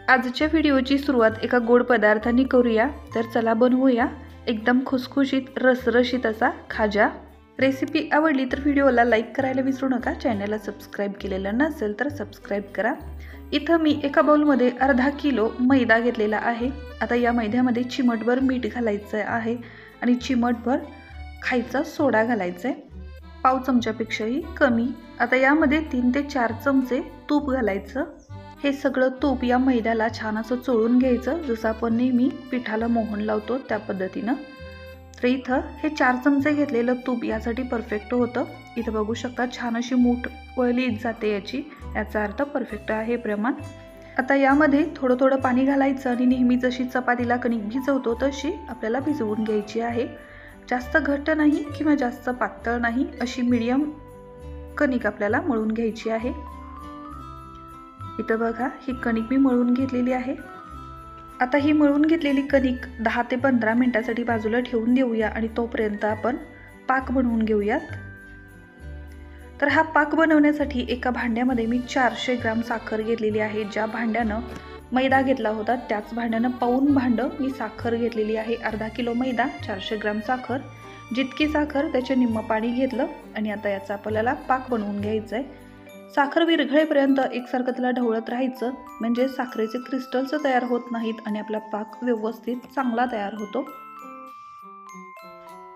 आजच्या व्हिडिओची सुरुवात एका गोड पदार्थाने करूया। तर चला बनवूया एकदम खुसखुशीत रसरशीत असा खाजा। रेसिपी आवडली तर व्हिडिओला लाईक करायला विसरू नका। चॅनलला सबस्क्राइब केलेलं नसेल तर सबस्क्राइब करा। इथं मी एका बाउलमध्ये अर्धा किलो मैदा घेतलेला आहे। आता या मैद्यामध्ये चिमटभर मीठ घालायचं आहे आणि चिमटभर खायचा सोडा घालायचा आहे, पाव चमच्यापेक्षाही कमी। आता यामध्ये 3 ते 4 चमचे तूप घालायचं। हे सगळं तूप या मैद्याला छान असं चोळून घ्यायचं, जसं आपण नेहमी पिठाला मोहन लावतो त्या पद्धतीनं। तर इथं हे 4 चमचे घेतलेलं तूप यासाठी परफेक्ट होतं। इथं बघू शकता छान अशी मूठ वळली जाते याची, याचा अर्थ परफेक्ट आहे प्रमाण। आता यामध्ये थोडं थोडं पाणी घालायचं आणि नेहमी जशी चपातीला कणिक भिजवतो तशी आपल्याला भिजवून घ्यायची आहे। जास्त घट्ट नाही किंवा जास्त पातळ नाही, अशी मीडियम कणिक आपल्याला मळून घ्यायची आहे। इथं बघा ही कणिक मी मळून घेतलेली आहे। आता ही मळून घेतलेली कणिक 10 ते 15 मिनिटांसाठी बाजूला ठेवून देऊया आणि तोपर्यंत आपण पाक बनवून घेऊयात। तर हा पाक बनवण्यासाठी एका भांड्यामध्ये मी 400 ग्राम साखर घेतलेली आहे। ज्या भांड्यानं मैदा घेतला होता त्याच भांड्यानं पाऊण भांडं मी साखर घेतलेली आहे। अर्धा किलो मैदा, 400 ग्राम साखर, जितकी साखर त्याचे निम्म पाणी घेतलं आणि आता याचा आपल्याला पाक बनवून घ्यायचा आहे। साखर विरघळेपर्यंत एकसारखं त्याला ढवळत राहायचं, म्हणजे साखरेचे क्रिस्टल्स तयार होत नाहीत आणि आपला पाक व्यवस्थित चांगला तयार होतो।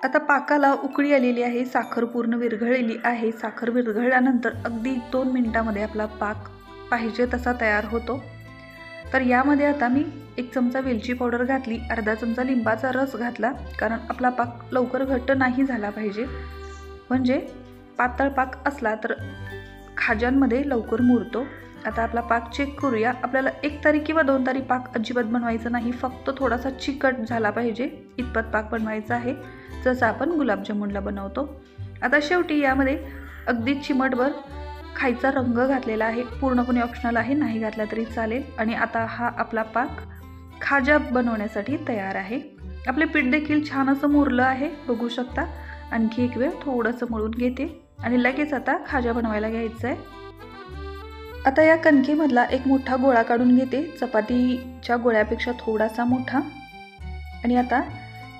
आता पाकाला उकळी आलेली आहे, साखर पूर्ण विरघळलेली आहे। साखर विरघळल्यानंतर अगदी 2 मिनिटांमध्ये आपला पाक पाहिजे तसा तयार होतो। तर यामध्ये आता मी 1 चमचा वेलची पावडर घातली, अर्धा चमचा लिंबाचा रस घातला, कारण आपला पाक लवकर घट्ट नाही झाला पाहिजे, म्हणजे पातळ पाक असला तर खाज्यांमध्ये लवकर मुरतो। आता आपला पाक चेक करूया। आपल्याला 1 तारी किंवा 2 तारी पाक अजिबात बनवायचा नाही, फक्त थोडासा चिकट झाला पाहिजे इतपत पाक बनवायचा आहे, जसं आपण गुलाबजामुनला बनवतो। आता शेवटी यामध्ये अगदी चिमटभर खायचा रंग घातलेला आहे, पूर्णपणे ऑप्शनल आहे, नाही घातला तरी चालेल। आणि आता हा आपला पाक खाजा बनवण्यासाठी तयार आहे। आपले पीठ देखील छान असं मुरलं आहे, बघू शकता। आणखी एक वेळ थोडंसं मळून घेते आणि लगेच आता खाजा बनवायला घ्यायचं आहे। आता या कणकेमधला एक मोठा गोळा काढून घेते, चपातीच्या गोळ्यापेक्षा थोडासा मोठा। आणि आता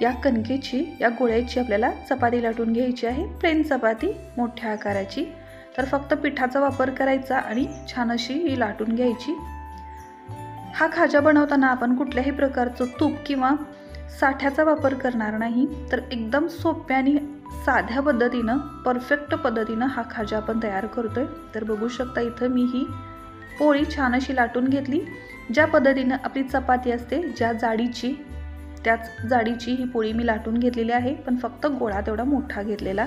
या कणकेची, या गोळ्याची आपल्याला चपाती लाटून घ्यायची आहे, प्लेन चपाती मोठ्या आकाराची। तर फक्त पिठाचा वापर करायचा आणि छान अशी ही लाटून घ्यायची। हा खाजा बनवताना आपण कुठल्याही प्रकारचं तूप किंवा साठ्याचा वापर करणार नाही, तर एकदम सोप्या आणि साध्या पद्धतीनं, परफेक्ट पद्धतीनं हा खाजा आपण तयार करतोय। तर बघू शकता इथं मी ही पोळी छान अशी लाटून घेतली। ज्या पद्धतीनं आपली चपाती असते, ज्या जाडीची, त्याच जाडीची ही पोळी मी लाटून घेतलेली आहे, पण फक्त गोळा तेवढा मोठा घेतलेला।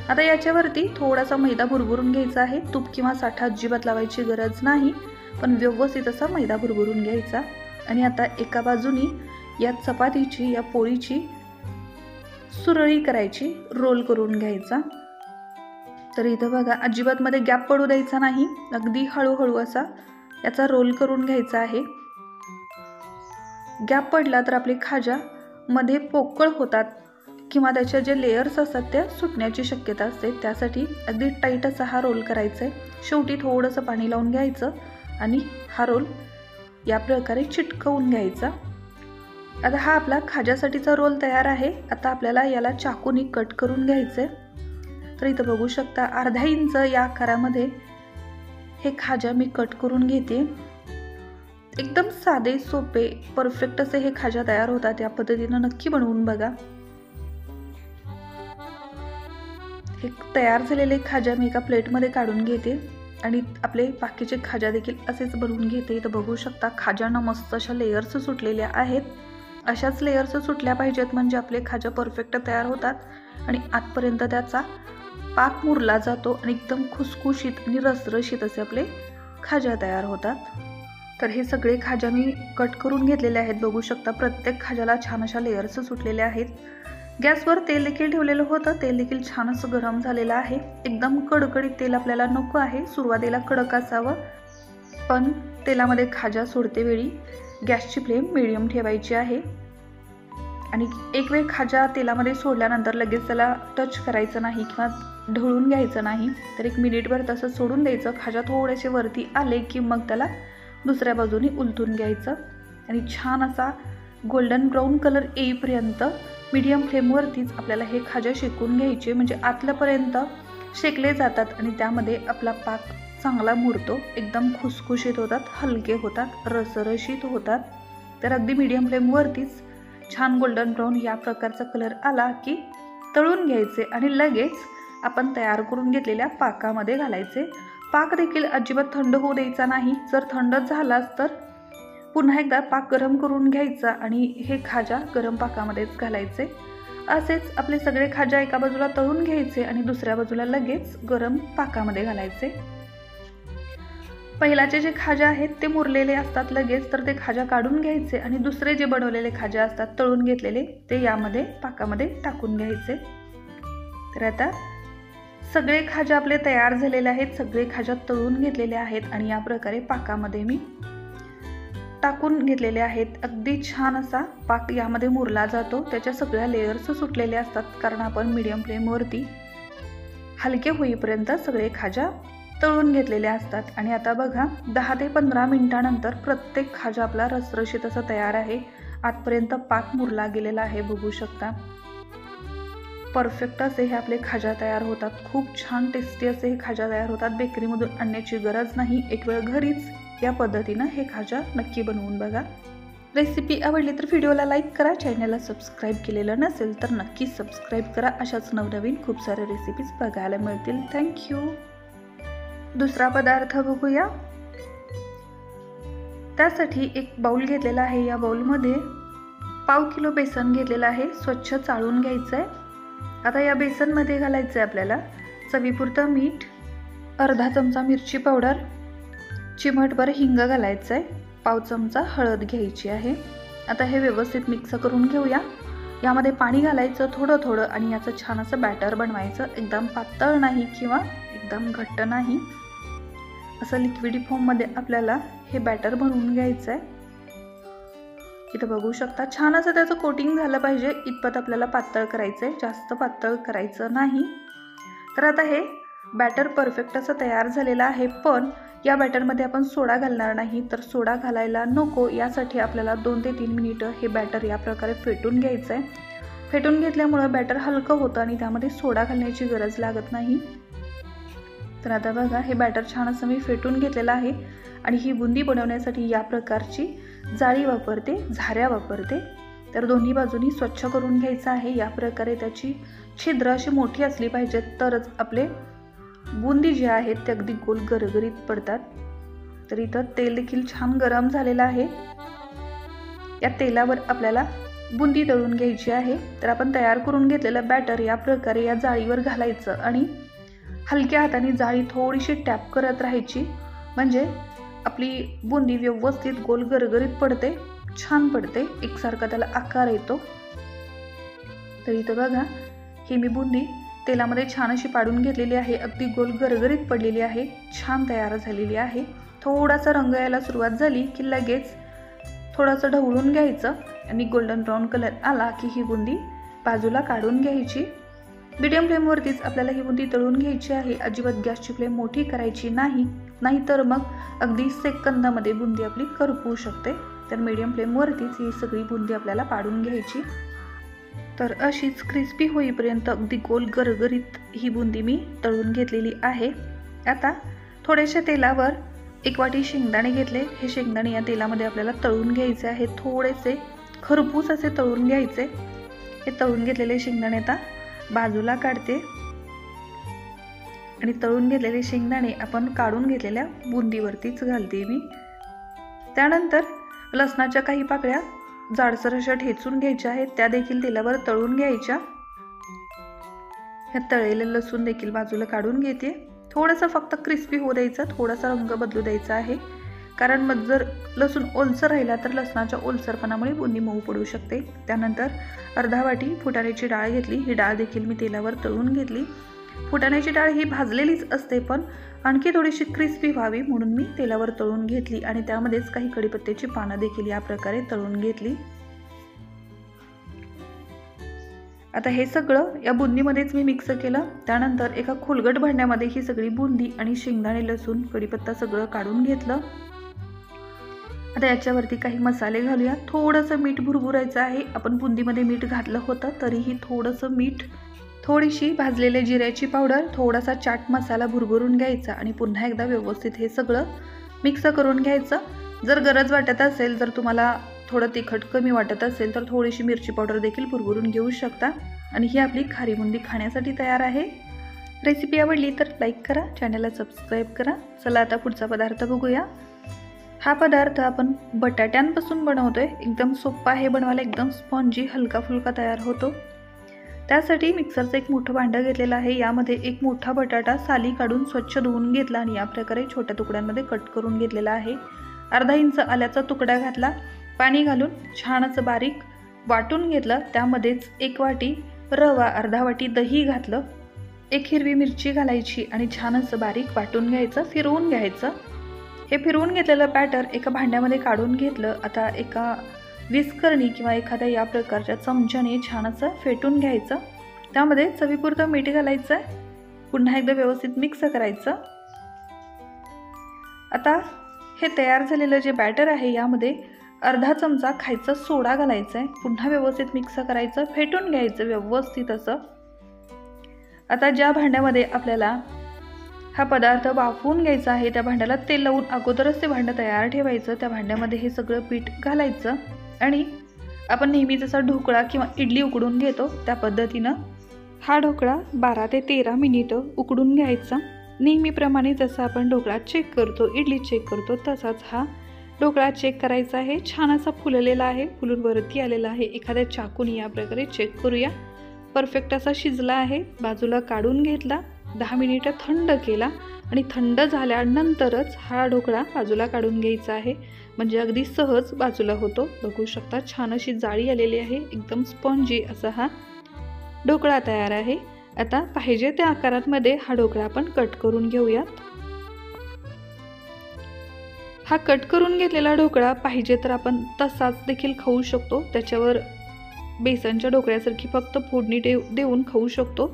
आता याच्यावरती थोडासा मैदा भुरभुरून घ्यायचा आहे, तूप किंवा साठा अजिबात लावायची गरज नाही, पण व्यवस्थित असा मैदा भुरभुरून घ्यायचा। आणि आता एका बाजूनी या चपातीची, या पोळीची सुरळी करायची, रोल करून घ्यायचा। तर इथं बघा अजिबात मध्ये गॅप पडू द्यायचा नाही, अगदी हळूहळू असा याचा रोल करून घ्यायचा आहे। गॅप पडला तर आपले खाजा मध्ये पोकळ होतात किंवा त्याच्या जे लेयर्स असतात त्या सुटण्याची शक्यता असते, त्यासाठी अगदी टाईट असा हा रोल करायचा आहे। शेवटी थोडंसं पाणी लावून घ्यायचं आणि हा रोल या प्रकारे चिटकवून घ्यायचा। आता हा आपला खाज्यासाठीचा रोल तयार आहे। आता आपल्याला याला चाकूने कट करून घ्यायचं आहे। तर इथं बघू शकता अर्धा इंच या आकारामध्ये हे खाजा मी कट करून घेते। एकदम साधे सोपे परफेक्ट असे हे खाजा तयार होतात, या पद्धतीनं नक्की बनवून बघा। हे तयार झालेले खाजा मी एका प्लेटमध्ये काढून घेते आणि आपले बाकीचे खाजा देखील असेच बनवून घेते। तर बघू शकता खाज्यांना मस्त अशा लेयर्स सुटलेल्या आहेत, अशाच लेयर्स सुटल्या पाहिजेत, म्हणजे आपले खाजा परफेक्ट तयार होतात आणि आतपर्यंत त्याचा पाक मुरला जातो आणि एकदम खुसखुशीत आणि रसरशीत असे आपले खाजा तयार होतात। तर हे सगळे खाजा मी कट करून घेतलेले आहेत, बघू शकता प्रत्येक खाज्याला छान अशा लेयर्स सुटलेल्या आहेत। गॅसवर तेल देखील ठेवलेलं होतं, तेल देखील छान असं गरम झालेलं आहे। एकदम कडकडीत तेल आपल्याला नको आहे, सुरुवातीला कडक असावं, पण तेलामध्ये खाजा सोडते वेळी गॅसची फ्लेम मीडियम ठेवायची आहे। आणि एक वेळ खाजा तेलामध्ये सोडल्यानंतर लगेच त्याला टच करायचं नाही किंवा ढवळून घ्यायचं नाही, तर 1 मिनिटभर तसं सोडून द्यायचं। खाजा थोडेसे वरती आले की मग त्याला दुसऱ्या बाजूने उलटून घ्यायचं आणि छान असा गोल्डन ब्राऊन कलर येईपर्यंत मीडियम फ्लेमवरतीच आपल्याला हे खाजा शेकून घ्यायचे, म्हणजे आतल्यापर्यंत शेकले जातात आणि त्यामध्ये आपला पाक चांगला मुरतो, एकदम खुसखुशीत होतात, हलके होतात, रसरशीत होतात। तर अगदी मीडियम फ्लेमवरतीच छान गोल्डन ब्राऊन या प्रकारचा कलर आला की तळून घ्यायचे आणि लगेच आपण तयार करून घेतलेल्या पाकामध्ये घालायचे। पाक देखील अजिबात थंड होऊ द्यायचा नाही, जर थंड झालाच तर पुन्हा एकदा पाक गरम करून घ्यायचा आणि हे खाजा गरम पाकामध्येच घालायचे। असेच आपले सगळे खाजा एका बाजूला तळून घ्यायचे आणि दुसऱ्या बाजूला लगेच गरम पाकामध्ये घालायचे। पहिलाचे जे खाजा आहेत ते मुरलेले असतात लगेच, तर ते खाजा काढून घ्यायचे आणि दुसरे जे बनवलेले खाजा असतात तळून घेतलेले ते यामध्ये पाकामध्ये टाकून घ्यायचे। तर आता सगळे खाजा आपले तयार झालेले आहेत, सगळे खाजा तळून घेतलेले आहेत आणि या प्रकारे पाकामध्ये मी टाकून घेतलेले आहेत। अगदी छान असा पाक यामध्ये मुरला जातो, त्याच्या सगळ्या लेयर्स सुटलेले असतात कारण आपण मीडियम फ्लेमवरती हलके होईपर्यंत सगळे खाजा तळून घेतलेले असतात। आणि आता बघा 10 ते 15 मिनिटांनंतर प्रत्येक खाजा आपला रसरशीत असा तयार आहे, आतपर्यंत पाक मुरला गेलेला आहे, बघू शकता। परफेक्ट असे हे आपले खाजा तयार होतात, खूप छान टेस्टी असे हे खाजा तयार होतात, बेकरीमधून आणण्याची गरज नाही, एक वेळ घरीच या पद्धतीनं हे खाजा नक्की बनवून बघा। रेसिपी आवडली तर व्हिडिओला लाईक करा, चॅनलला सबस्क्राईब केलेलं नसेल तर नक्की सबस्क्राईब करा, अशाच नवनवीन खूप सारे रेसिपीज बघायला मिळतील। थँक्यू। दुसरा पदार्थ बघूया। त्यासाठी एक बाउल घेतलेला आहे, या बाउलमध्ये पाव किलो बेसन घेतलेलं आहे, स्वच्छ चाळून घ्यायचं आहे। आता या बेसनमध्ये घालायचं आहे आपल्याला चवीपुरतं मीठ, अर्धा चमचा मिरची पावडर, चिमटभर हिंग घालायचं आहे, पाव चमचा हळद घ्यायची आहे। आता हे व्यवस्थित मिक्स करून घेऊया। यामध्ये पाणी घालायचं थोडं थोडं आणि याचं छान असं बॅटर बनवायचं, एकदम पातळ नाही किंवा एकदम घट्ट नाही, असं लिक्विडी फॉर्ममध्ये आपल्याला हे बॅटर बनवून घ्यायचं आहे। इथं बघू शकता छान असं त्याचं कोटिंग झालं पाहिजे इतपत आपल्याला पातळ करायचं आहे, जास्त पातळ करायचं नाही। तर आता हे बॅटर परफेक्ट असं तयार झालेलं आहे, पण या बॅटरमध्ये आपण सोडा घालणार नाही, तर सोडा घालायला नको, यासाठी आपल्याला 2 ते 3 मिनिटं हे बॅटर या प्रकारे फेटून घ्यायचं आहे। फेटून घेतल्यामुळे बॅटर हलकं होतं आणि त्यामध्ये सोडा घालण्याची गरज लागत नाही। तर आता बघा हे बॅटर छान असं मी फेटून घेतलेलं आहे आणि ही बुंदी बनवण्यासाठी या प्रकारची जाळी वापरते, झाऱ्या वापरते। तर दोन्ही बाजूनी स्वच्छ करून घ्यायचं आहे, या प्रकारे त्याची छिद्र अशी मोठी असली पाहिजेत, तरच आपले बुंदी जे आहेत ते अगदी गोल गरगरीत पडतात। तर इथं तेल देखील छान गरम झालेलं आहे, या तेलावर आपल्याला बुंदी तळून घ्यायची आहे। तर आपण तयार करून घेतलेलं बॅटर या प्रकारे या जाळीवर घालायचं आणि हलक्या हाताने जाळी थोडीशी टॅप करत राहायची, म्हणजे आपली बुंदी व्यवस्थित गोल गरगरीत पडते, छान पडते, एकसारखा त्याला आकार येतो। तर इथं बघा ही मी बुंदी तेलामध्ये छान अशी पाडून घेतलेली आहे, अगदी गोल गरगरीत पडलेली आहे, छान तयार झालेली आहे। थोडासा रंग यायला सुरुवात झाली की लगेच थोडंसं ढवळून घ्यायचं आणि गोल्डन ब्राऊन कलर आला की ही बुंदी बाजूला काढून घ्यायची। मीडियम फ्लेमवरतीच आपल्याला ही बुंदी तळून घ्यायची आहे, अजिबात गॅसची फ्लेम मोठी करायची नाही, नाहीतर मग अगदी सेकंदामध्ये बुंदी आपली करपू शकते। तर मीडियम फ्लेमवरतीच ही सगळी बुंदी आपल्याला पाडून घ्यायची। तर अशीच क्रिस्पी होईपर्यंत अगदी गोल गरगरीत ही बुंदी मी तळून घेतलेली आहे। आता थोड्याशा तेलावर 1 वाटी शेंगदाणे घेतले, हे शेंगदाणे या तेलामध्ये आपल्याला तळून घ्यायचे आहे, थोडेसे खरपूस असे तळून घ्यायचे। हे तळून घेतलेले शेंगदाणे आता बाजूला काढते आणि तळून घेतलेले शेंगदाणे आपण काढून घेतलेल्या बुंदीवरतीच घालते मी। त्यानंतर लसणाच्या काही पाकळ्या जाडसर अशा ठेचून घ्यायच्या आहेत, त्या देखील तेलावर तळून घ्यायच्या। ह्या तळलेलं लसूण देखील बाजूला काढून घेते, थोडंसं फक्त क्रिस्पी होऊ द्यायचं, थोडासा रंग बदलू द्यायचा आहे, कारण मग जर लसूण ओलसर राहिला तर लसणाच्या ओलसरपणामुळे बुंदी मऊ पडू शकते। त्यानंतर अर्धा वाटी फुटाण्याची डाळ घेतली, ही डाळ देखील मी तेलावर तळून घेतली। फुटाण्याची डाळ ही भाजलेलीच असते, पण आणखी थोडीशी क्रिस्पी व्हावी म्हणून मी तेलावर तळून घेतली आणि त्यामध्येच काही कढीपत्त्याची पानं देखील या प्रकारे तळून घेतली। आता हे सगळं या बुंदीमध्येच मी मिक्स केलं। त्यानंतर एका खोलगट भांड्यामध्ये ही सगळी बुंदी आणि शेंगदाणे, लसूण, कढीपत्ता सगळं काढून घेतलं। आता याच्यावरती काही मसाले घालूया। थोडंसं मीठ भुरभुरायचं आहे। आपण बुंदीमध्ये मीठ घातलं होतं तरीही थोडंसं मीठ, थोडीशी भाजलेल्या जिऱ्याची पावडर, थोडासा चाट मसाला भुरभुरून घ्यायचा आणि पुन्हा एकदा व्यवस्थित हे सगळं मिक्स करून घ्यायचं। जर गरज वाटत असेल, जर तुम्हाला थोडं तिखट कमी वाटत असेल तर थोडीशी मिरची पावडर देखील भुरभुरून घेऊ शकता। आणि ही आपली खारी बुंदी खाण्यासाठी तयार आहे। रेसिपी आवडली तर लाईक करा, चॅनलला सबस्क्राईब करा। चला आता पुढचा पदार्थ बघूया। हा पदार्थ आपण बटाट्यांपासून बनवतोय। एकदम सोपा आहे बनवायला, एकदम स्पॉन्जी हलका फुलका तयार होतो। त्यासाठी मिक्सरचं एक मोठं भांडं घेतलेलं आहे। यामध्ये एक मोठा बटाटा साली काढून स्वच्छ धुवून घेतला आणि या प्रकारे छोट्या तुकड्यांमध्ये कट करून घेतलेला आहे। अर्धा इंच आल्याचा तुकडा घातला, पाणी घालून छान असं बारीक वाटून घेतलं। त्यामध्येच एक वाटी रवा, अर्धा वाटी दही घातलं, एक हिरवी मिरची घालायची आणि छान असं बारीक वाटून घ्यायचं, फिरवून घ्यायचं। हे फिरवून घेतलेलं बॅटर एका भांड्यामध्ये काढून घेतलं। आता एका विस्करणी किंवा एखाद्या या प्रकारच्या चमच्याने छान असं फेटून घ्यायचं। त्यामध्ये चवीपुरतं मीठ घालायचं आहे, पुन्हा एकदा व्यवस्थित मिक्स करायचं। आता हे तयार झालेलं जे बॅटर आहे यामध्ये अर्धा चमचा खायचा सोडा घालायचा आहे, पुन्हा व्यवस्थित मिक्स करायचं, फेटून घ्यायचं व्यवस्थित असं। आता ज्या भांड्यामध्ये आपल्याला हा पदार्थ वाफवून घ्यायचा आहे त्या भांड्याला तेल लावून अगोदरच ते भांडं तयार ठेवायचं। त्या भांड्यामध्ये हे सगळं पीठ घालायचं आणि आपण नेहमी जसा ढोकळा किंवा इडली उकडून घेतो त्या पद्धतीनं हा ढोकळा 12 ते 13 मिनिटं उकडून घ्यायचा। नेहमीप्रमाणे जसं आपण ढोकळा चेक करतो, इडली चेक करतो, तसाच हा ढोकळा चेक करायचा आहे। छान असा फुललेला आहे, फुलून वरती आलेला आहे। एखाद्या चाकूने या प्रकारे चेक करूया। परफेक्ट असा शिजला आहे। बाजूला काढून घेतला, 10 मिनिटं थंड केला आणि थंड झाल्यानंतरच हा ढोकळा बाजूला काढून घ्यायचा आहे, म्हणजे अगदी सहज बाजूला होतो। बघू शकता छान अशी जाळी आलेली आहे, एकदम स्पॉन्जी असा हा ढोकळा तयार आहे। आता पाहिजे त्या आकारांमध्ये हा ढोकळा आपण कट करून घेऊयात। हा कट करून घेतलेला ढोकळा पाहिजे तर आपण तसाच देखील खाऊ शकतो, त्याच्यावर बेसनच्या ढोकळ्यासारखी फक्त फोडणी देऊन खाऊ शकतो।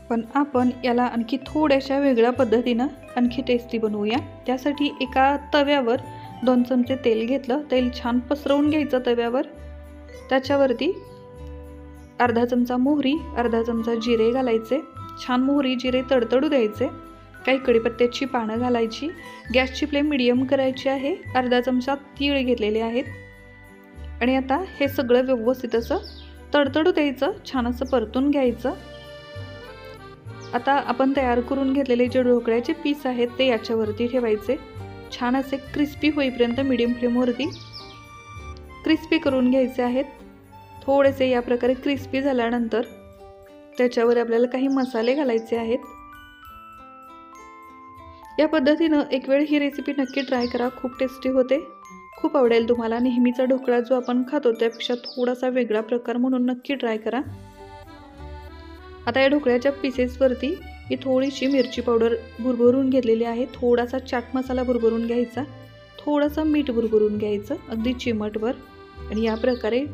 पण आपण याला आणखी थोड्याशा वेगळ्या पद्धतीनं आणखी टेस्टी बनवूया। त्यासाठी एका तव्यावर 2 चमचे तेल घेतलं, तेल छान पसरवून घ्यायचं तव्यावर। त्याच्यावरती अर्धा चमचा मोहरी, अर्धा चमचा जिरे घालायचे, छान मोहरी जिरे तडतडू द्यायचे। काही कढीपत्त्याची पानं घालायची, गॅसची फ्लेम मीडियम करायची आहे। अर्धा चमचा तीळ घेतलेले आहेत आणि आता हे सगळं व्यवस्थित असं तडतडू द्यायचं, छान असं परतून घ्यायचं। आता आपण तयार करून घेतलेले जे ढोकळ्याचे पीस आहेत ते याच्यावरती ठेवायचे, छान असे क्रिस्पी होईपर्यंत मीडियम फ्लेमवरती क्रिस्पी करून घ्यायचे आहेत। थोडेसे या प्रकारे क्रिस्पी झाल्यानंतर त्याच्यावर आपल्याला काही मसाले घालायचे आहेत। या पद्धतीनं एक वेळ ही रेसिपी नक्की ट्राय करा, खूप टेस्टी होते, खूप आवडेल तुम्हाला। नेहमीचा ढोकळा जो आपण खातो त्यापेक्षा थोडासा वेगळा प्रकार म्हणून नक्की ट्राय करा। आता या ढोकळ्याच्या पीसेसवरती ही थोडीशी मिरची पावडर भुरभुरून घेतलेली आहे, थोडासा चाट मसाला भुरभुरून घ्यायचा, थोडासा मीठ भुरभुरून घ्यायचं, अगदी चिमटभर। आणि या प्रकारे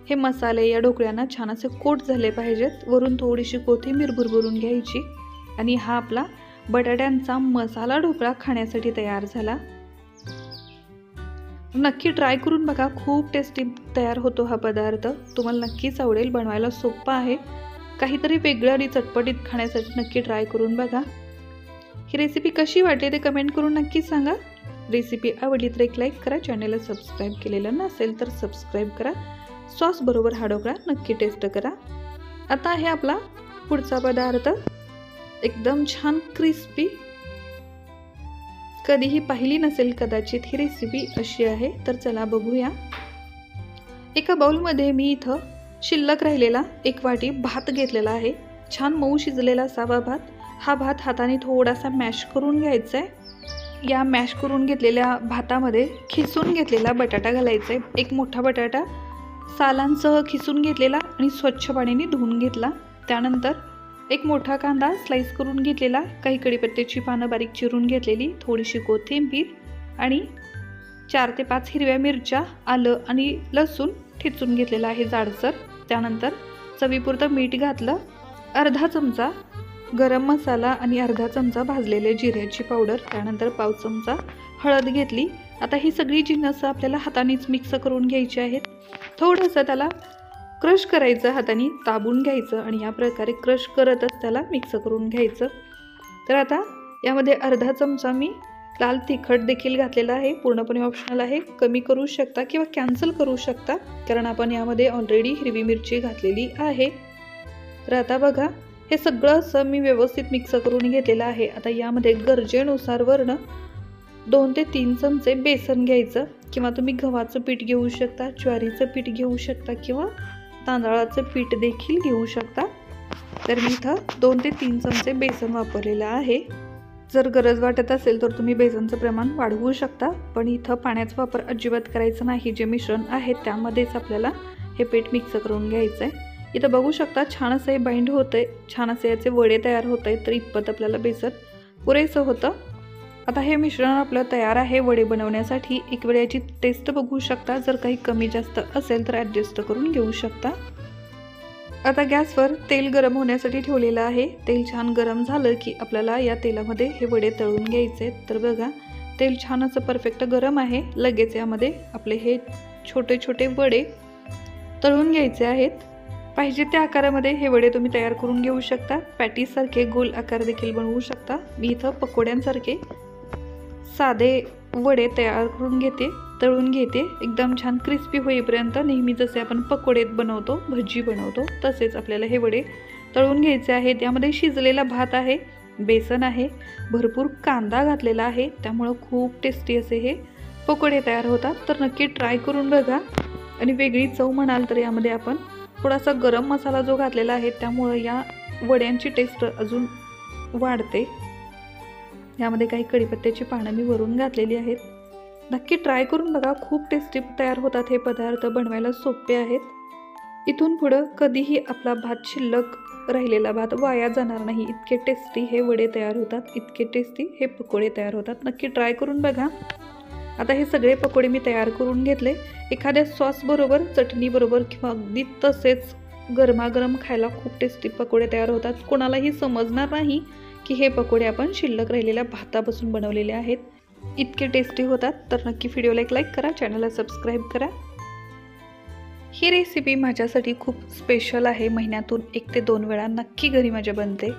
हे मसाले या ढोकळ्यांना छान असे कोट झाले पाहिजेत। वरून थोडीशी कोथिंबीर भुरभुरून घ्यायची आणि हा आपला बटाट्यांचा मसाला ढोकळा खाण्यासाठी तयार झाला। नक्की ट्राय करून बघा, खूप टेस्टी तयार होतो हा पदार्थ, तुम्हाला नक्कीच आवडेल। बनवायला सोपा आहे, काहीतरी वेगळं आणि चटपटीत खाण्यासाठी नक्की ट्राय करून बघा। ही रेसिपी कशी वाटली ते कमेंट करून नक्की सांगा। रेसिपी आवडली तर एक लाईक करा, चॅनलला सबस्क्राईब केलेलं नसेल तर सबस्क्राईब करा। सॉस बरोबर हा ढोकळा नक्की टेस्ट करा। आता आहे आपला पुढचा पदार्थ, एकदम छान क्रिस्पी, कधीही पाहिली नसेल कदाचित ही रेसिपी अशी आहे। तर चला बघूया। एका बाउलमध्ये मी इथं शिल्लक राहिलेला 1 वाटी भात घेतलेला आहे, छान मऊ शिजलेला सावा भात। हा भात हाताने थोडासा मॅश करून घ्यायचा आहे। या मॅश करून घेतलेल्या भातामध्ये खिसून घेतलेला बटाटा घालायचा आहे, एक मोठा बटाटा सालांसह खिसून घेतलेला आणि स्वच्छ पाण्याने धुवून घेतला। त्यानंतर एक मोठा कांदा स्लाइस करून घेतलेला, काही कढीपत्त्याची पानं बारीक चिरून घेतलेली, थोडीशी कोथिंबीर आणि 4 ते 5 हिरव्या मिरच्या, आलं आणि लसूण ठेचून घेतलेला आहे जाडसर। त्यानंतर चवीपुरतं मीठ घातलं, अर्धा चमचा गरम मसाला आणि अर्धा चमचा भाजलेल्या जिऱ्याची पावडर, त्यानंतर पाव चमचा हळद घेतली आता ही सगळी जिन्नस आपल्याला हातानेच मिक्स करून घ्यायची आहेत. थोडंसं त्याला क्रश करायचं, हाताने दाबून घ्यायचं आणि या प्रकारे क्रश करतच त्याला मिक्स करून घ्यायचं. तर आता यामध्ये अर्धा चमचा मी लाल तिखट देखील घातलेला आहे. पूर्णपणे ऑप्शनल आहे, कमी करू शकता किंवा कॅन्सल करू शकता, कारण आपण यामध्ये ऑलरेडी हिरवी मिरची घातलेली आहे. तर आता बघा, हे सगळं असं मी व्यवस्थित मिक्स करून घेतलेलं आहे. आता यामध्ये गरजेनुसार वरनं 2 ते 3 चमचे बेसन घ्यायचं, किंवा तुम्ही गव्हाचं पीठ घेऊ शकता, ज्वारीचं पीठ घेऊ शकता किंवा तांदळाचं पीठ देखील घेऊ शकता. तर मी इथं 2 ते 3 चमचे बेसन वापरलेलं आहे. जर गरज वाटत असेल तर तुम्ही बेसनचं प्रमाण वाढवू शकता, पण इथं पाण्याचा वापर अजिबात करायचा नाही. जे मिश्रण आहे त्यामध्येच आपल्याला हे पीठ मिक्स करून घ्यायचं आहे. इथं बघू शकता छान असं हे बाइंड होतंय, छान असे याचे वडे तयार होत आहेत. तर इतपत आपल्याला बेसन पुरेसं होतं. आता हे मिश्रण आपलं तयार आहे वडे बनवण्यासाठी. एक वेळ याची टेस्ट बघू शकता, जर काही कमी जास्त असेल तर ॲडजस्ट करून घेऊ शकता. आता गॅसवर तेल गरम होण्यासाठी ठेवलेलं आहे. तेल छान गरम झालं की आपल्याला या तेलामध्ये हे वडे तळून घ्यायचे आहेत. तर बघा, तेल छान असं परफेक्ट गरम आहे. लगेच यामध्ये आपले हे छोटे छोटे वडे तळून घ्यायचे आहेत. पाहिजे त्या आकारामध्ये हे वडे तुम्ही तयार करून घेऊ शकता. पॅटीसारखे गोल आकार देखील बनवू शकता. मी इथं पकोड्यांसारखे साधे वडे तयार करून घेते, तळून घेते एकदम छान क्रिस्पी होईपर्यंत. नेहमी जसे आपण पकोडे बनवतो, भजी बनवतो, तसेच आपल्याला हे वडे तळून घ्यायचे आहेत. यामध्ये शिजलेला भात आहे, बेसन आहे, भरपूर कांदा घातलेला आहे, त्यामुळं खूप टेस्टी असे हे पकोडे तयार होतात. तर नक्की ट्राय करून बघा. आणि वेगळी चव म्हणाल तर यामध्ये आपण थोडासा गरम मसाला जो घातलेला आहे त्यामुळं या वड्यांची टेस्ट अजून वाढते. यामध्ये काही कढीपत्त्याची पानं मी वरून घातलेली आहेत. नक्की ट्राय करून बघा, खूप टेस्टी तयार होतात हे पदार्थ, बनवायला सोपे आहेत. इथून पुढं कधीही आपला भात शिल्लक राहिलेला भात वाया जाणार नाही. इतके टेस्टी हे वडे तयार होतात, इतके टेस्टी हे पकोडे तयार होतात. नक्की ट्राय करून बघा. आता हे सगळे पकोडे मी तयार करून घेतले. एखाद्या सॉसबरोबर, चटणीबरोबर किंवा अगदी तसेच गरमागरम खायला खूप टेस्टी पकोडे तयार होतात. कोणालाही समजणार नाही की हे पकोडे आपण शिल्लक राहिलेल्या भातापासून बनवलेले आहेत. इतके टेस्टी होतात. तर नक्की व्हिडिओला एक लाईक करा, चॅनलला सबस्क्राईब करा. ही रेसिपी माझ्यासाठी खूप स्पेशल आहे. महिन्यातून 1 ते 2 वेळा नक्की घरी माझ्या बनते,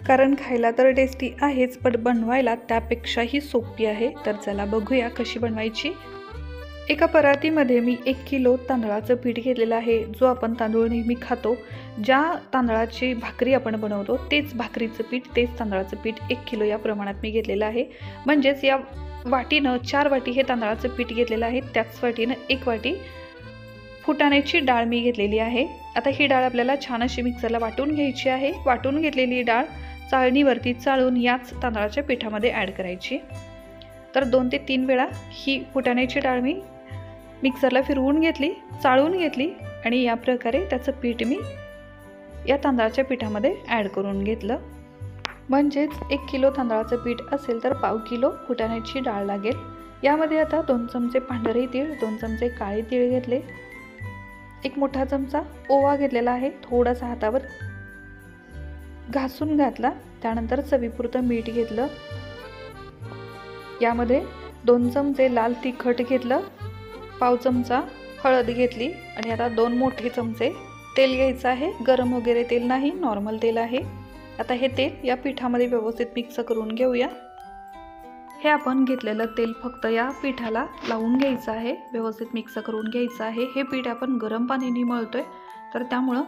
कारण खायला तर टेस्टी आहेच, पण बनवायला त्यापेक्षाही सोपी आहे. तर चला बघूया कशी बनवायची. एका परातीमध्ये मी 1 किलो तांदळाचं पीठ घेतलेलं आहे. जो आपण तांदूळ नेहमी खातो, ज्या तांदळाची भाकरी आपण बनवतो तेच भाकरीचं पीठ, तेच तांदळाचं पीठ 1 किलो या प्रमाणात मी घेतलेलं आहे. म्हणजेच या वाटीनं 4 वाटी हे तांदळाचं पीठ घेतलेलं आहे. त्याच वाटीनं 1 वाटी फुटाण्याची डाळ मी घेतलेली आहे. आता ही डाळ आपल्याला छान अशी मिक्सरला वाटून घ्यायची आहे. वाटून घेतलेली डाळ चाळणीवरती चाळून याच तांदळाच्या पिठामध्ये ॲड करायची. तर 2 ते 3 वेळा ही फुटाण्याची डाळ मी मिक्सरला फिरवून घेतली, चाळून घेतली आणि या प्रकारे त्याचं पीठ मी या तांदळाच्या पिठामध्ये ॲड करून घेतलं. म्हणजेच 1 किलो तांदळाचं पीठ असेल तर पाव किलो फुटाण्याची डाळ लागेल. यामध्ये आता 2 चमचे पांढरे तीळ, 2 चमचे काळे तीळ घेतले, 1 मोठा चमचा ओवा घेतलेला आहे, थोडासा हातावर घासून घातला. त्यानंतर चवीपुरतं मीठ घेतलं. यामध्ये 2 चमचे लाल तिखट घेतलं, पाव चमचा हळद घेतली आणि आता 2 मोठे चमचे तेल घ्यायचं आहे. गरम वगैरे तेल नाही, नॉर्मल तेल आहे. आता हे तेल या पिठामध्ये व्यवस्थित मिक्स करून घेऊया. हे आपण घेतलेलं तेल फक्त या पिठाला लावून घ्यायचं आहे, व्यवस्थित मिक्स करून घ्यायचं आहे. हे पीठ आपण गरम पाण्याने मळतोय, तर त्यामुळं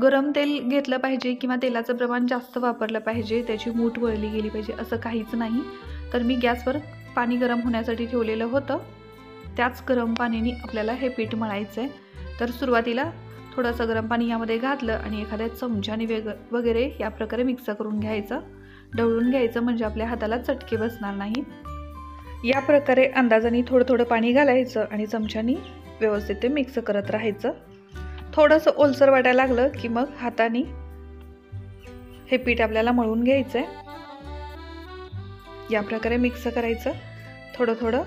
गरम तेल घेतलं पाहिजे किंवा तेलाचं प्रमाण जास्त वापरलं पाहिजे, त्याची मूठ वळली गेली पाहिजे असं काहीच नाही. तर मी गॅसवर पाणी गरम होण्यासाठी ठेवलेलं होतं, त्याच गरम पाण्याने आपल्याला हे पीठ मळायचं आहे. तर सुरुवातीला थोडंसं गरम पाणी यामध्ये घातलं आणि एखाद्या चमच्याने वगैरे या प्रकारे मिक्स करून घ्यायचं, ढवळून घ्यायचं, म्हणजे आपल्या हाताला चटके बसणार नाही. या प्रकारे अंदाजाने थोडं थोडं पाणी घालायचं आणि चमच्याने व्यवस्थित ते मिक्स करत राहायचं. थोडंसं ओलसर वाटायला लागलं की मग हाताने हे पीठ आपल्याला मळून घ्यायचं आहे. या प्रकारे मिक्स करायचं. थोडं थोडं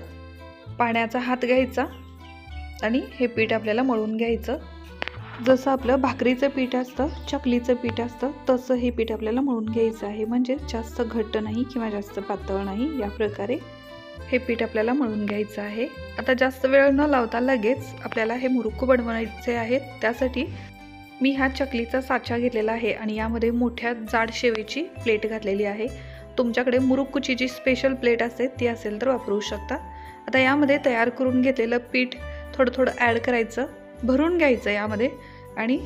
पाण्याचा हात घ्यायचा आणि हे पीठ आपल्याला मळून घ्यायचं. जसं आपलं भाकरीचं पीठ असतं, चकलीचं पीठ असतं, तसं हे पीठ आपल्याला मळून घ्यायचं आहे. म्हणजे जास्त घट्ट नाही किंवा जास्त पातळ नाही. या प्रकारे हे पीठ आपल्याला मळून घ्यायचं आहे। आता जास्त वेळ न लावता लगेच आपल्याला हे मुरुक्कू बनवायचे आहेत। त्यासाठी मी हा चकलीचा साचा घेतलेला आहे आणि यामध्ये मोठ्या जाड शेवेची प्लेट घातलेली आहे। तुमच्याकडे मुरुक्कूची जी स्पेशल प्लेट असते ती असेल तर वापरू शकता। आता यामध्ये तयार करून घेतलेलं पीठ थोडं थोडं ॲड करायचं, भरून घ्यायचं यामध्ये आणि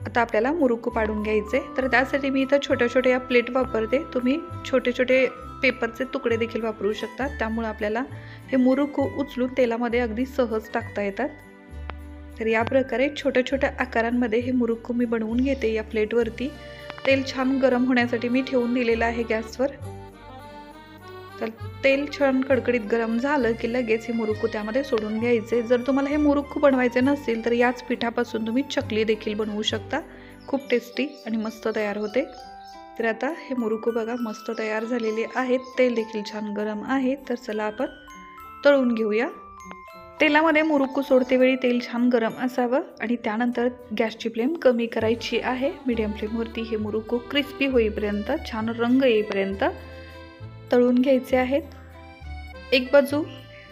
आता आपल्याला मुरुक्कू पाडून घ्यायचे। तर त्यासाठी मी इथं छोटे छोटे या प्लेट वापरते। तुम्ही छोटे छोटे पेपरचे तुकडे देखील वापरू शकता, त्यामुळे आपल्याला हे मुरुक्कू उचलून तेलामध्ये अगदी सहज टाकता येतात। तर या प्रकारे छोट्या छोट्या आकारांमध्ये हे मुरुक्कू मी बनवून घेते। या प्लेटवरती तेल छान गरम होण्यासाठी मी ठेवून दिलेलं आहे गॅसवर। तर तेल छान कडकडीत गरम झालं की लगेच हे मुरुक्कू त्यामध्ये सोडून घ्यायचे। जर तुम्हाला हे मुरुक्कू बनवायचे नसेल तर याच पिठापासून तुम्ही चकली देखील बनवू शकता, खूप टेस्टी आणि मस्त तयार होते। तर आता हे मुरुक्कू बघा मस्त तयार झालेले आहेत, तेल देखील छान गरम आहे। तर चला आपण तळून घेऊया। तेलामध्ये मुरुक्कू सोडते वेळी तेल छान गरम असावं आणि त्यानंतर गॅसची फ्लेम कमी करायची आहे। मीडियम फ्लेमवरती हे मुरुक्कू क्रिस्पी होईपर्यंत, छान रंग येईपर्यंत तळून घ्यायचे आहेत। एक बाजू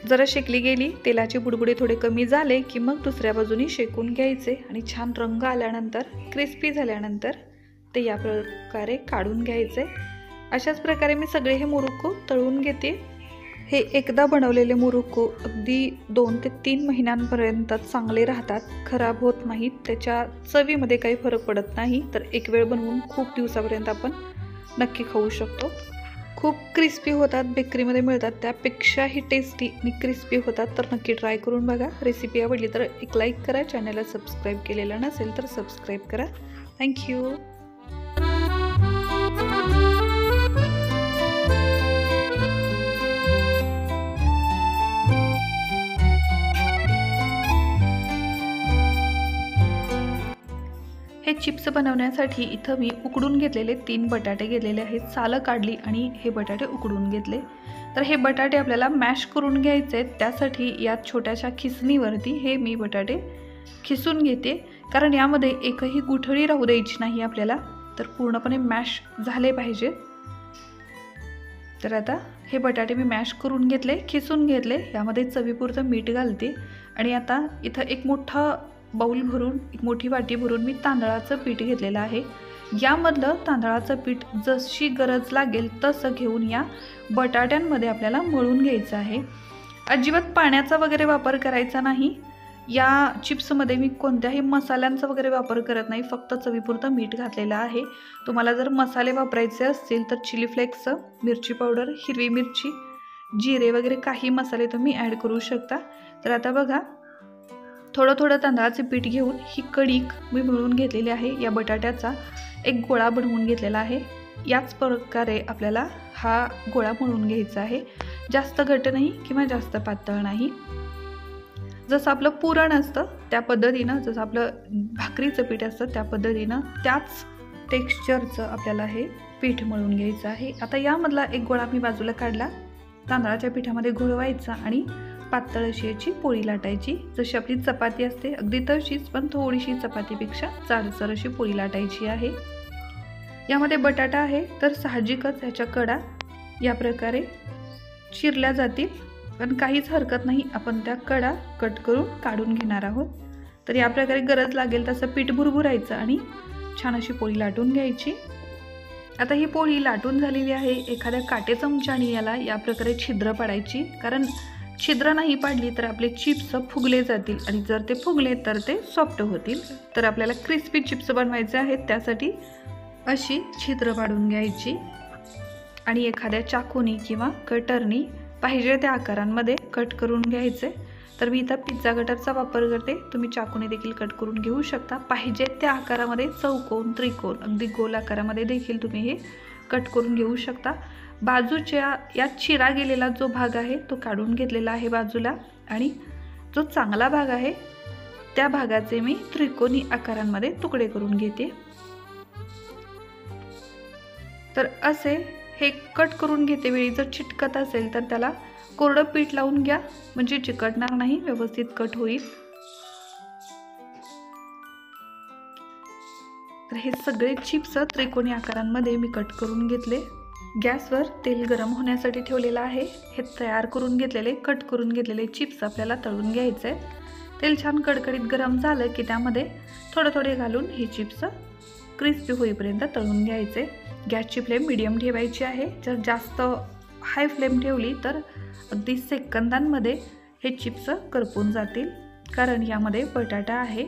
जरा शेकली गेली, तेलाचे बुडबुडे थोडे कमी झाले की मग दुसऱ्या बाजूनी शेकून घ्यायचे आणि छान रंग आल्यानंतर, क्रिस्पी झाल्यानंतर ते या प्रकारे काढून घ्यायचे। अशाच प्रकारे मी सगळे हे मुरुक्कू तळून घेते। हे एकदा बनवलेले मुरुक्कू अगदी 2 ते 3 महिन्यांपर्यंत चांगले राहतात, खराब होत नाहीत, त्याच्या चवीमध्ये काही फरक पडत नाही। तर एक वेळ बनवून खूप दिवसापर्यंत आपण नक्की खाऊ शकतो। खूप क्रिस्पी होतात, बेकरीमध्ये मिळतात त्यापेक्षाही टेस्टी आणि क्रिस्पी होतात। तर नक्की ट्राय करून बघा। रेसिपी आवडली तर एक लाईक करा, चॅनलला सबस्क्राईब केलेलं नसेल तर सबस्क्राईब करा। थँक्यू। हे चिप्स बनवण्यासाठी इथं मी उकडून घेतलेले 3 बटाटे घेतलेले आहेत, सालं काढली आणि हे बटाटे उकडून घेतले। तर हे बटाटे आपल्याला मॅश करून घ्यायचे आहेत। त्यासाठी या छोट्याशा खिसणीवरती हे मी बटाटे खिसून घेते, कारण यामध्ये एकही गुठळी राहू द्यायची नाही आपल्याला, तर पूर्णपणे मॅश झाले पाहिजे। तर आता हे बटाटे मी मॅश करून घेतले, खिसून घेतले, यामध्ये चवीपुरतं मीठ घालते आणि आता इथं एक मोठा बाउल भरून, एक मोठी वाटी भरून मी तांदळाचं पीठ घेतलेलं आहे। यामधलं तांदळाचं पीठ जशी गरज लागेल तसं घेऊन या बटाट्यांमध्ये आपल्याला मळून घ्यायचं आहे। अजिबात पाण्याचा वगैरे वापर करायचा नाही। या चिप्समध्ये मी कोणत्याही मसाल्यांचा वगैरे वापर करत नाही, फक्त चवीपुरतं मीठ घातलेलं आहे। तुम्हाला जर मसाले वापरायचे असतील तर चिली फ्लेक्स, मिरची पावडर, हिरवी मिरची, जिरे वगैरे काही मसाले तुम्ही ॲड करू शकता। तर आता बघा, थोडं थोडं तांदळाचे पीठ घेऊन ही कणिक मी मळून घेतलेली आहे। या बटाट्याचा एक गोळा बनवून घेतलेला आहे। याच प्रकारे आपल्याला हा गोळा मळून घ्यायचा आहे, जास्त घट्ट नाही किंवा जास्त पातळ नाही। जसं आपलं पुरण असतं त्या पद्धतीनं, जसं आपलं भाकरीचं पीठ असतं त्या पद्धतीनं, त्याच टेक्स्चरचं आपल्याला हे पीठ मळून घ्यायचं आहे। आता यामधला एक गोळा मी बाजूला काढला, तांदळाच्या पिठामध्ये घोळवायचा आणि पातळ अशी याची पोळी लाटायची। जशी आपली चपाती असते अगदी तशीच, पण थोडीशी चपातीपेक्षा जाडसर अशी पोळी लाटायची आहे। यामध्ये बटाटा आहे तर साहजिकच ह्याच्या कडा या प्रकारे चिरल्या जातील, पण काहीच हरकत नाही, आपण त्या कडा कट करून काढून घेणार आहोत। तर या प्रकारे गरज लागेल तसं पीठ भुरभुरायचं आणि छान अशी पोळी लाटून घ्यायची। आता ही पोळी लाटून झालेली आहे। एखाद्या काटे चमच्याने याला या प्रकारे छिद्र पाडायची, कारण छिद्र नाही पाडली तर आपले चिप्स फुगले जातील आणि जर ते फुगले तर ते सॉफ्ट होतील। तर आपल्याला क्रिस्पी चिप्स बनवायचे आहेत, त्यासाठी अशी छिद्र पाडून घ्यायची आणि एखाद्या चाकूनी किंवा कटरनी पाहिजे त्या आकारांमध्ये कट करून घ्यायचे। तर मी इथं पिझ्झा कटरचा वापर करते, तुम्ही चाकूने देखील कट करून घेऊ शकता। पाहिजे त्या आकारामध्ये चौकोन, त्रिकोण, अगदी गोल आकारामध्ये देखील तुम्ही हे कट करून घेऊ शकता। बाजूच्या या चिरा गेलेला जो भाग आहे तो काढून घेतलेला आहे बाजूला, आणि जो चांगला भाग आहे त्या भागाचे मी त्रिकोणी आकारांमध्ये तुकडे करून घेते। तर असे हे कट करून घेते वेळी जर चिटकत असेल तर त्याला कोरडं पीठ लावून घ्या, म्हणजे चिकटणार नाही, व्यवस्थित कट होईल। तर हे सगळे चिप्स त्रिकोणी आकारांमध्ये मी कट करून घेतले। गॅसवर तेल गरम होण्यासाठी ठेवलेलं आहे. हे तयार करून घेतलेले कट करून घेतलेले चिप्स आपल्याला तळून घ्यायचे आहेत. तेल छान कडकडीत गरम झालं की त्यामध्ये थोडे थोडे घालून हे चिप्स क्रिस्पी होईपर्यंत तळून घ्यायचे. गॅसची फ्लेम मीडियम ठेवायची आहे. जर जास्त हाय फ्लेम ठेवली तर अगदी सेकंदांमध्ये हे चिप्स करपून जातील, कारण यामध्ये बटाटा आहे.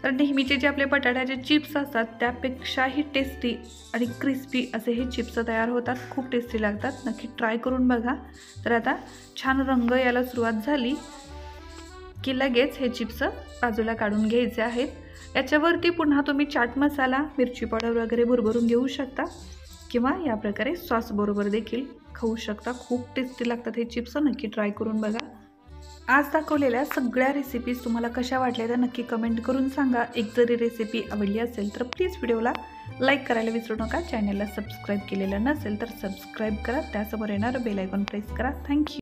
तर नेहमीचे जे आपले बटाट्याचे चिप्स असतात त्यापेक्षाही टेस्टी आणि क्रिस्पी असे हे चिप्स तयार होतात. खूप टेस्टी लागतात. नक्की ट्राय करून बघा. तर आता छान रंग यायला सुरुवात झाली की लगेच हे चिप्स बाजूला काढून घ्यायचे आहेत. याच्यावरती पुन्हा तुम्ही चाट मसाला, मिरची पावडर वगैरे भरभरून घेऊ शकता किंवा या प्रकारे सॉस बरोबर देखील खाऊ शकता. खूप टेस्टी लागतात हे चिप्स. नक्की ट्राय करून बघा. आज दाखवलेल्या सगळ्या रेसिपीज तुम्हाला कशा वाटल्या तर नक्की कमेंट करून सांगा. एक जरी रेसिपी आवडली असेल तर प्लीज व्हिडिओला लाईक करायला विसरू नका. चॅनलला सबस्क्राईब केलेलं नसेल तर सबस्क्राईब करा. त्यासमोर येणारं बेल आयकॉन प्रेस करा. थँक्यू.